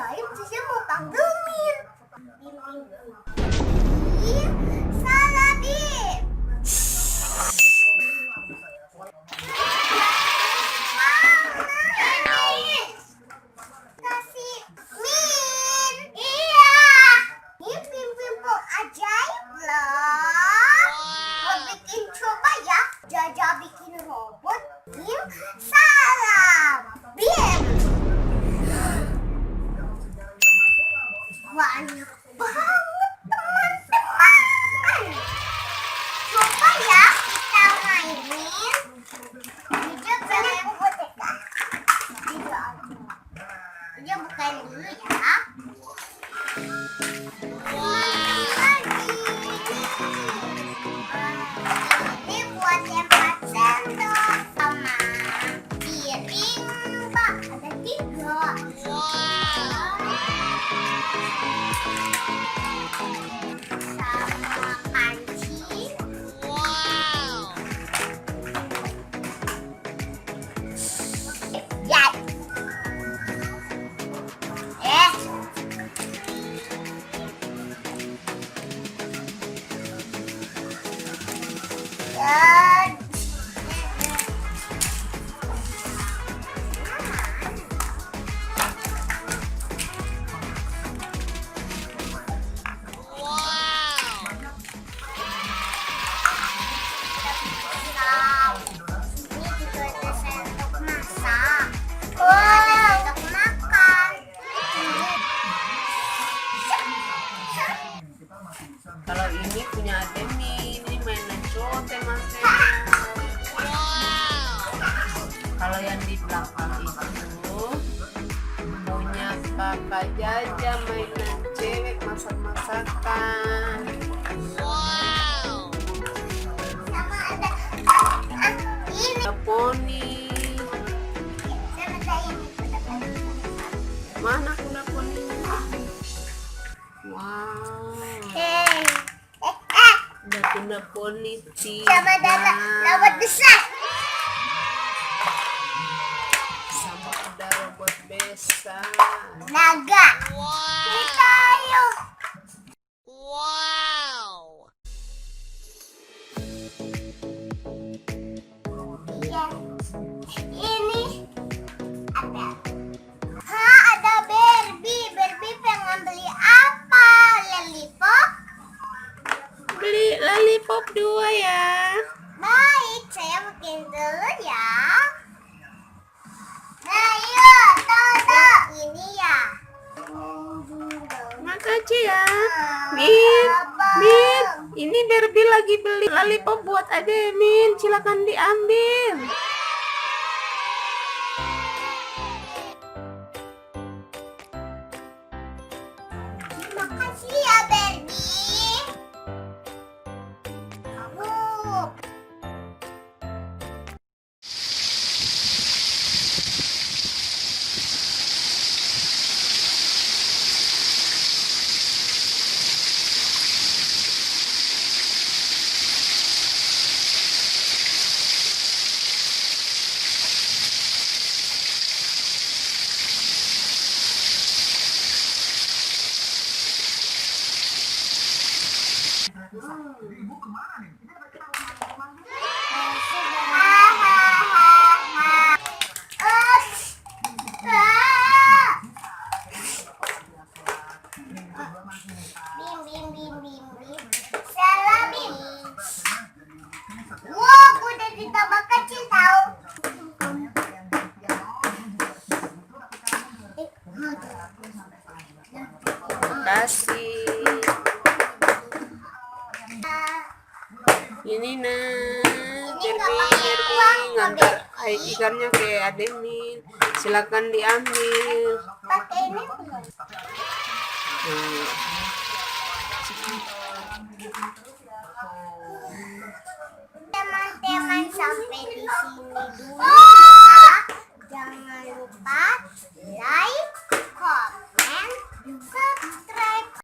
ajaib, saya mau panggil Min. Ih, salah Bim. Kasih Min. Iya. Ini Bim ajaib loh. Mau bikin coba ya. Jaja bikin robot. Bim, salam. Bim. Banyak banget teman-teman. Coba ya kita mainin. Video kalian boneka. Video bukain dulu ya. Ini buat tempat sendok sama piring, Pak. Ada 3. Sama panci. Ya. Dan ini juga ada sendok masak. Ada sendok makan. Kalau ini punya Ademin, ini mainan cowok teman-teman. Kalau yang di belakang itu punya kakak Jaja, mainan cewek masak-masakan. Sama ada ini. Ada poni. Sama ada ini. Mana kuda poninya? Wow. Hei. Ada kuda poni Sama ada lawan besar. sama ada robot besar. Naga. Kita ayo. Iya. Ini ada. Ada Barbie. Barbie pengen beli apa? Lollipop? Beli lollipop 2 ya. Baik, saya bikin dulu ya. Nah, yuk, Toto. Ini ya. Makasih ya. Min, ini Barbie lagi beli lollipop buat Ademin. Silakan diambil. Terima kasih ya, Barbie. Kamu. Bim. Salah, Bim. Wah, aku udah ditambah kecil tahu. Kasih. Ini nah, Barbie ngantar ikannya ke Ademin. Silakan diambil. Pakai ini belum? Teman-teman sampai di sini dulu